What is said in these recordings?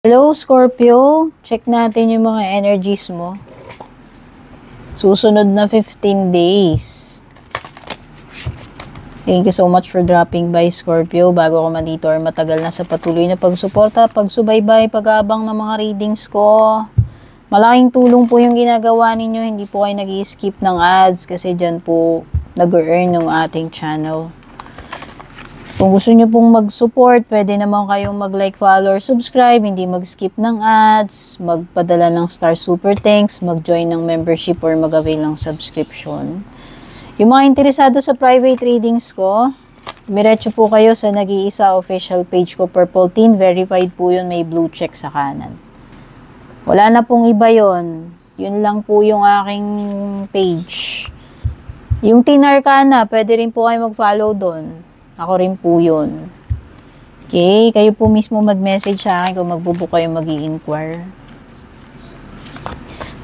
Hello, Scorpio. Check natin yung mga energies mo. Susunod na 15 days. Thank you so much for dropping by, Scorpio. Bago ko man dito or matagal na sa patuloy na pagsuporta, pagsubaybay, pag-aabang ng mga readings ko. Malaking tulong po yung ginagawa ninyo. Hindi po kayo nag-i-skip ng ads kasi dyan po nag-earn yung ating channel. Kung gusto nyo pong mag-support, pwede naman kayong mag-like, follow, or subscribe. Hindi mag-skip ng ads, magpadala ng star super thanks, mag-join ng membership or mag-avail ng subscription. Yung mga interesado sa private readings ko, miretso po kayo sa nag-iisa official page ko, Purple Teen. Verified po yun, may blue check sa kanan. Wala na pong iba yun. Yun lang po yung aking page. Yung Teen Arcana, pwede rin po kayo mag-follow doon. Ako rin po yun. Okay? Kayo po mismo mag-message sa akin kung magbubook kayo mag-i-inquire.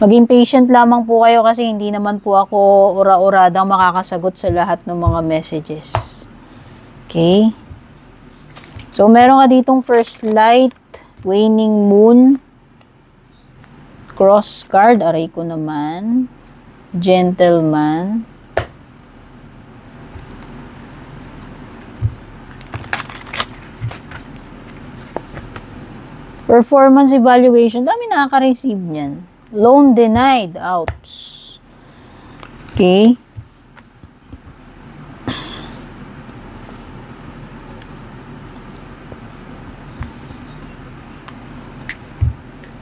Maging patient lamang po kayo kasi hindi naman po ako ura-uradang makakasagot sa lahat ng mga messages. Okay? So, meron ka ditong first light, waning moon, cross card, aray ko naman, gentleman, performance evaluation, dami nakaka-receive niyan. Loan denied, outs. Okay.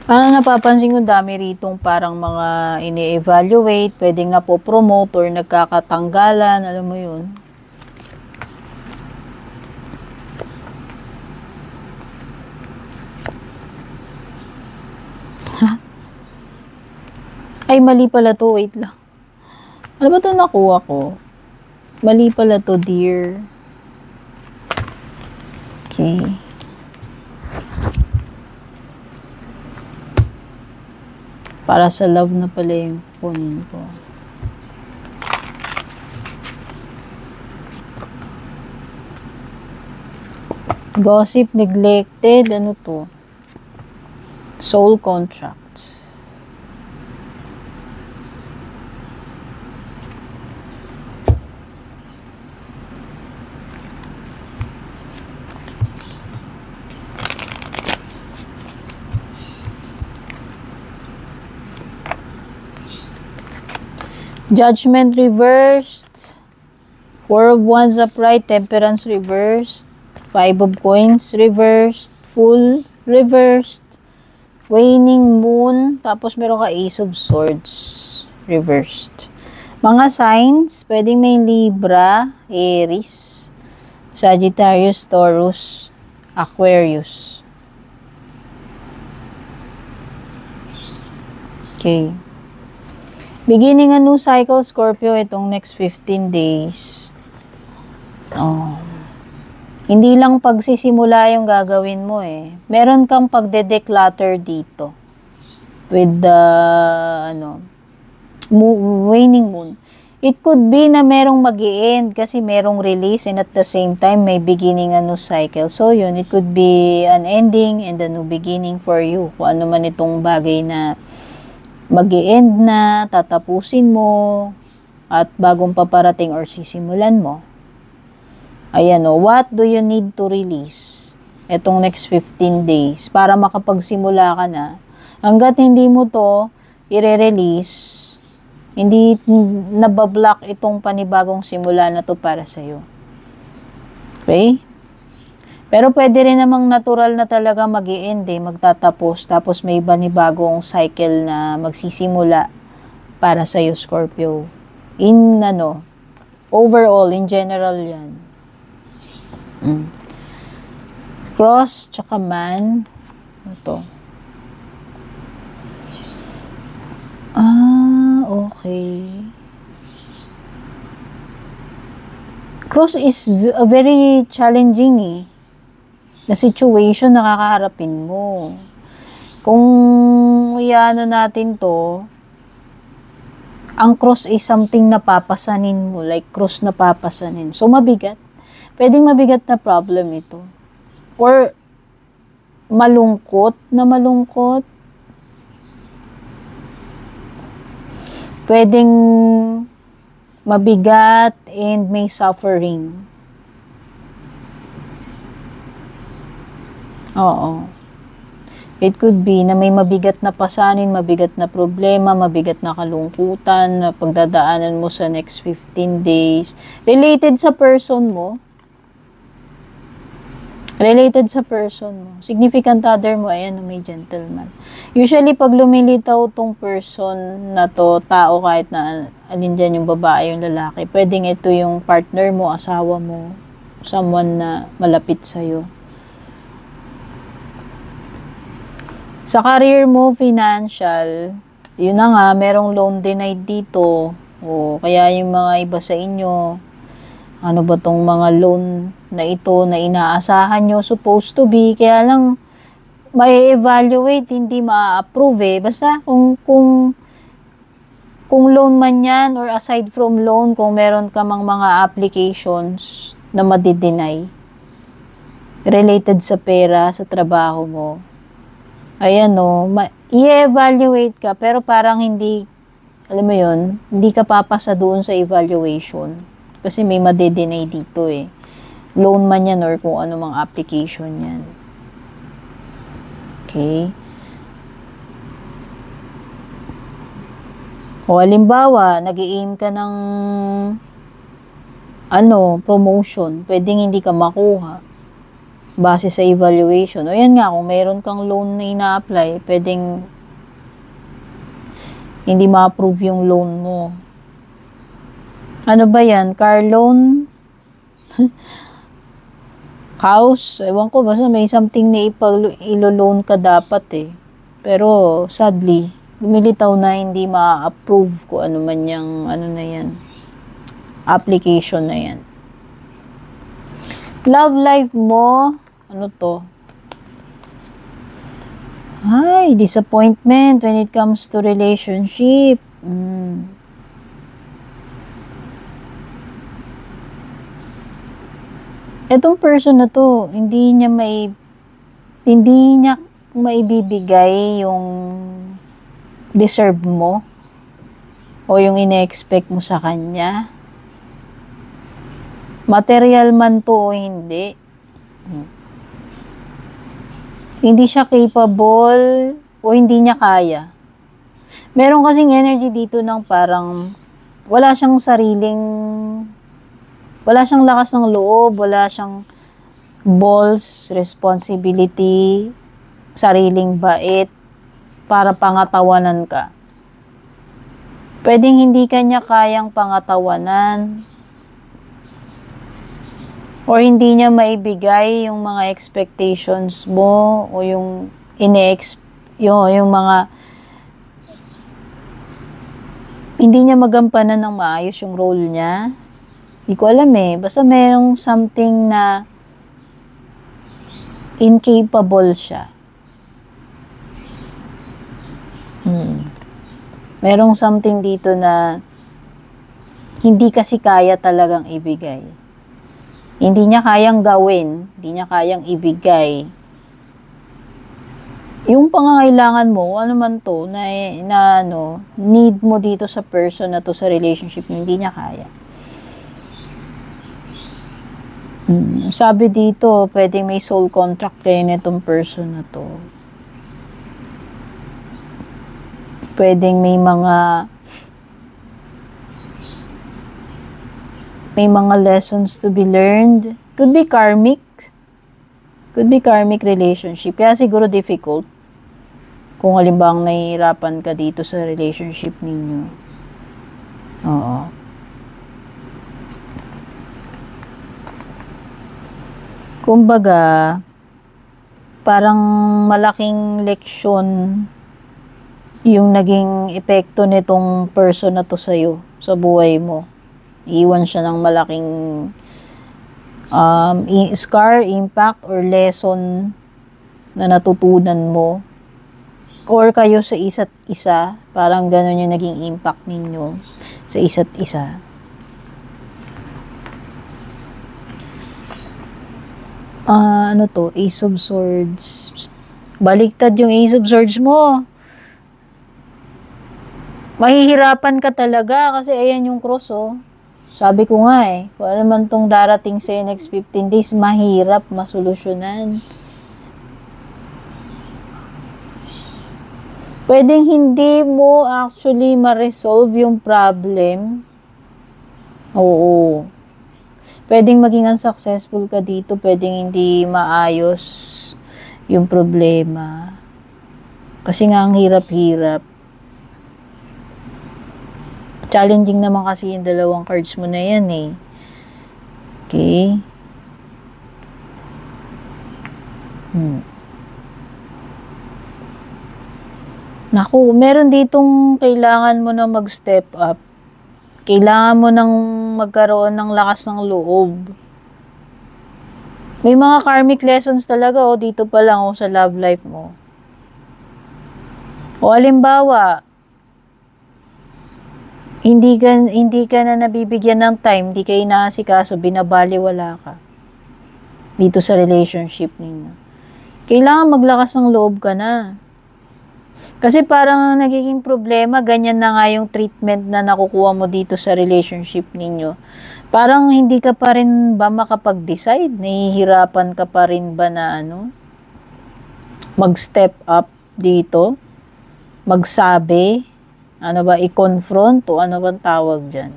Ano napapansin ko, dami ritong parang mga ini-evaluate, pwedeng napo-promote or nagkakatanggalan, alam mo yun. Ay, mali pala to. Wait lang. Ano ba ito nakuha ko? Mali pala to, dear. Okay. Para sa love na pala yung kunin ko. Gossip, neglected. Ano to? Soul contract. Judgment reversed, 4 of Wands upright, Temperance reversed, 5 of Coins reversed, Full reversed, Waning Moon, tapos meron ka Ace of Swords reversed. Mga signs, pwedeng may Libra, Aries, Sagittarius, Taurus, Aquarius. Okay. Beginning a new cycle, Scorpio, itong next 15 days. Oh. Hindi lang pagsisimula yung gagawin mo eh. Meron kang pagde-declutter dito. With the, waning moon. It could be na merong mag-i-end kasi merong release and at the same time may beginning a new cycle. So yun, it could be an ending and a new beginning for you. Kung ano man itong bagay na mag-i-end na, tatapusin mo, at bagong paparating or sisimulan mo. Ayan o, what do you need to release etong next 15 days para makapagsimula ka na? Hanggat hindi mo to i-release, hindi nabablock itong panibagong simula na to para sa'yo. Okay? Pero pwede rin namang natural na talaga mag-i-end eh, magtatapos, tapos may iba ni bagong cycle na magsisimula para sa iyo, Scorpio. Overall, in general yan. Cross, tsaka man. Ito. Okay. Cross is a very challenging eh. Na situation na kakaharapin mo. Kung iano natin to, ang cross is something na papasanin mo, like cross na papasanin. So, mabigat. Pwedeng mabigat na problem ito. Or, malungkot na malungkot. Pwedeng mabigat and may suffering. Oo. It could be na may mabigat na pasanin, mabigat na problema, mabigat na kalungkutan na pagdadaanan mo sa next 15 days. Related sa person mo. Related sa person mo. Significant other mo, ayan, may gentleman. Usually, pag lumilitaw tong person na to, tao kahit na alin dyan yung babae, yung lalaki, pwedeng ito yung partner mo, asawa mo, someone na malapit sa'yo. Sa career mo, financial, yun na nga, merong loan denied dito. O, kaya yung mga iba sa inyo, ano ba tong mga loan na ito na inaasahan nyo, supposed to be, kaya lang, may evaluate, hindi ma-approve eh. Basta kung loan man yan, or aside from loan, kung meron ka mang mga applications na madi-deny, related sa pera, sa trabaho mo, ayan o, i-evaluate ka, pero parang hindi, alam mo yun, hindi ka papasa doon sa evaluation. Kasi may made-deny dito eh. Loan man yan or kung ano mang application yan. Okay? O halimbawa, nag-i-aim ka ng promotion, pwedeng hindi ka makuha base sa evaluation. O yan nga, kung mayroon kang loan na ina-apply, pwedeng hindi ma-approve yung loan mo. Ano ba yan? Car loan? House? Ewan ko, basta may something na ilo-loan ka dapat eh. Pero sadly, lumilitaw na hindi ma-approve ko ano man yung na yan. Application na yan. Love life mo, ano to? Ay, disappointment when it comes to relationship. Etong person na to, hindi niya maibibigay yung deserve mo o yung ine-expect mo sa kanya. Material man to o hindi. Hindi siya capable o hindi niya kaya. Meron kasing energy dito ng parang wala siyang lakas ng loob, wala siyang balls, responsibility, sariling bait para pangatawanan ka. Pwedeng hindi kanya kayang pangatawanan or hindi niya maibigay yung mga expectations mo o yung yung mga hindi niya magampanan ng maayos yung role niya. Hindi ko alam eh. Basta merong something na incapable siya. Merong something dito na hindi kasi kaya talagang ibigay. Hindi niya kayang gawin, hindi niya kayang ibigay. Yung pangangailangan mo, ano man to, need mo dito sa person na to, sa relationship, hindi niya kaya. Sabi dito, pwedeng may soul contract kayo nitong person na to. Pwedeng may mga lessons to be learned. Could be karmic. Could be karmic relationship. Kaya siguro difficult kung halimbang nahihirapan ka dito sa relationship ninyo. Oo. Kumbaga, parang malaking leksyon yung naging epekto nitong person na to sa'yo, sa buhay mo. Iwan siya ng malaking scar, impact, or lesson na natutunan mo. Or kayo sa isa't isa, parang gano'n yung naging impact ninyo sa isa't isa. Ace of Swords. Baliktad yung Ace of Swords mo. Mahihirapan ka talaga kasi ayan yung cross, oh. Sabi ko nga eh, kung ano man tong darating sa next 15 days, mahirap masolusyonan. Pwedeng hindi mo actually ma-resolve yung problem. Oo. Pwedeng maging unsuccessful ka dito, pwedeng hindi maayos yung problema. Kasi nga ang hirap-hirap. Challenging naman kasi yung dalawang cards mo na yan eh. Okay? Naku, meron ditong kailangan mo na mag-step up. Kailangan mo nang magkaroon ng lakas ng loob. May mga karmic lessons talaga dito pa lang sa love life mo. O halimbawa, hindi ka na nabibigyan ng time, hindi ka inaasikaso, binabaliwala ka dito sa relationship ninyo. Kailangan maglakas ng loob ka na. Kasi parang nagiging problema, ganyan na nga yung treatment na nakukuha mo dito sa relationship ninyo. Parang hindi ka pa rin ba makapag-decide? Nahihirapan ka pa rin ba na mag-step up dito? Magsabi? Ano ba, i-confront o ano bang tawag dyan?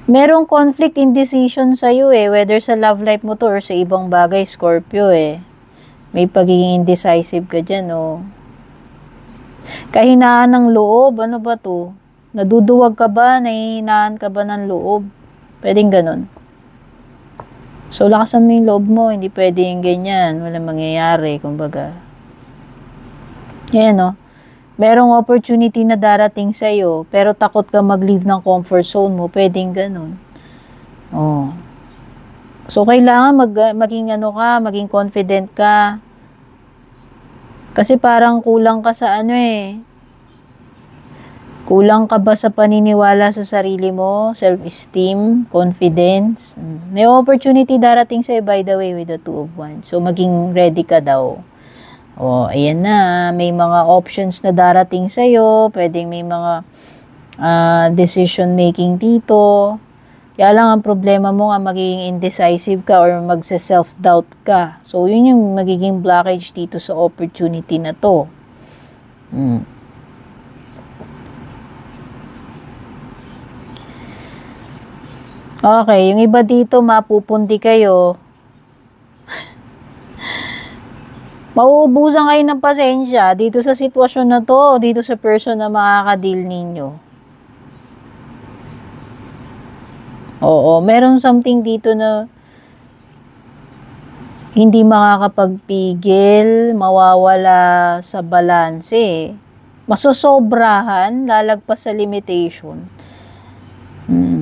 Merong conflict indecision sa'yo whether sa love life mo to or sa ibang bagay, Scorpio May pagiging indecisive ka dyan Kahinaan ng loob, ano ba to? Naduduwag ka ba? Nahihinaan ka ba ng loob? Pwedeng ganun. So, lakasan mo yung loob mo, hindi pwedeng ganyan, walang mangyayari, kumbaga. Yan merong opportunity na darating sa'yo, pero takot ka mag-leave ng comfort zone mo, pwedeng ganun. So, kailangan maging maging confident ka. Kasi parang kulang ka sa Kulang ka ba sa paniniwala sa sarili mo, self-esteem, confidence? May opportunity darating sa'yo, by the way, with the Two of Wands. So, maging ready ka daw. Ayan na. May mga options na darating sa'yo. Pwedeng may mga decision making dito. Kaya lang ang problema mo nga magiging indecisive ka or magse-self-doubt ka. So, yun yung magiging blockage dito sa opportunity na to. Okay, yung iba dito mapupundi kayo. Mauubusan kayo ng pasensya dito sa sitwasyon na to, dito sa person na makaka-deal ninyo. Meron something dito na hindi makakapagpigil, mawawala sa balanse. Masosobrahan, lalagpas sa limitation.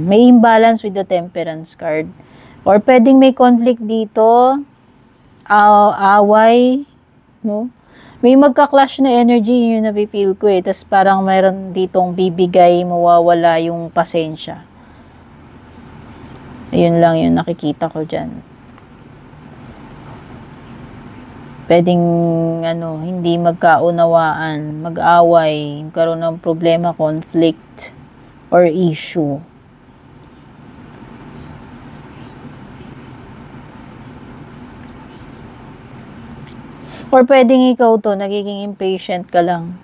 May imbalance with the Temperance card. Or pwedeng may conflict dito, away, May magka-clash na energy, yun yung napipil ko Tapos parang mayroon ditong bibigay, mawawala yung pasensya. Ayun lang yung nakikita ko dyan. Pwedeng, hindi magkaunawaan, mag-away, magkaroon ng problema, conflict, or issue. Or pwedeng ikaw nagiging impatient ka lang.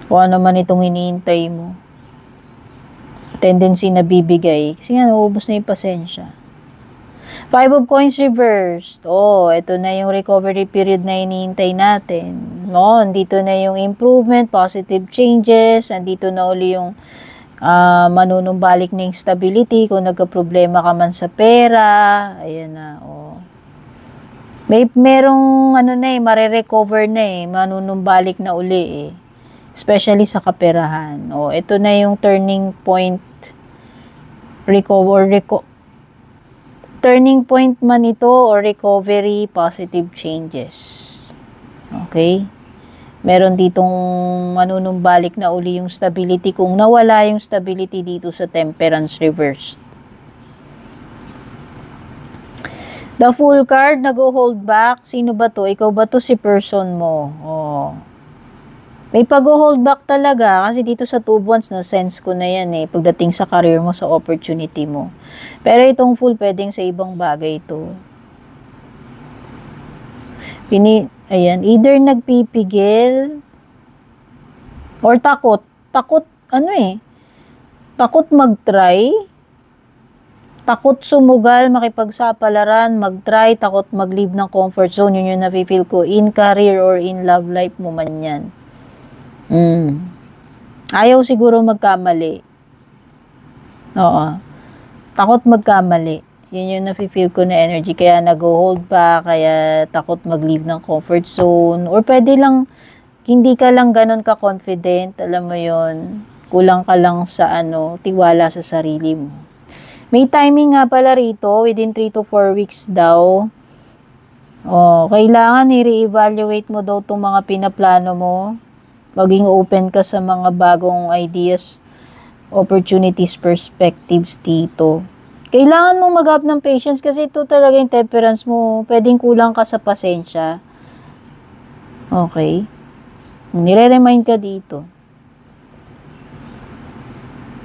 O ano man itong hinihintay mo. Tendency na bibigay. Kasi nga, naubos na yung pasensya. 5 of Coins reversed. Ito na yung recovery period na hinihintay natin. Andito na yung improvement, positive changes. Andito na uli yung manunumbalik na yung stability. Kung nagka-problema ka man sa pera. Ayan na, merong mare-recover na manunumbalik na uli especially sa kaperahan. Ito na yung turning point, turning point man ito or recovery, positive changes. Okay? Meron ditong manunumbalik na uli yung stability kung nawala yung stability dito sa Temperance reversed. The Fool card, nag-hold back. Sino ba to? Ikaw ba to, si person mo? Oh. May pag-hold back talaga kasi dito sa 2 months na sense ko na yan eh pagdating sa career mo, sa opportunity mo. Pero itong Fool pwedeng sa ibang bagay to. Ayan, either nagpipigil or takot. Takot, takot mag-try. Takot sumugal, makipagsapalaran, mag-try, takot mag-leave ng comfort zone. Yun yung napipil ko. In career or in love life mo man yan. Ayaw siguro magkamali. Oo. Takot magkamali. Yun yung napipil ko na energy. Kaya nag-hold pa, kaya takot mag-leave ng comfort zone. Or pwede lang, hindi ka lang ganun ka-confident. Alam mo yun. Kulang ka lang sa tiwala sa sarili mo. May timing nga pala rito, within 3 to 4 weeks daw. Kailangan i-reevaluate mo daw itong mga pinaplano mo. Maging open ka sa mga bagong ideas, opportunities, perspectives dito. Kailangan mong mag-up ng patience kasi ito talaga yung temperance mo. Pwedeng kulang ka sa pasensya. Okay? Nire-remind ka dito.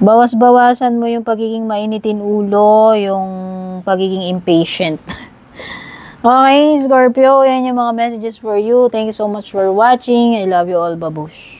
Bawas-bawasan mo yung pagiging mainitin ulo, yung pagiging impatient. Okay, Scorpio, yan yung mga messages for you. Thank you so much for watching. I love you all, babush.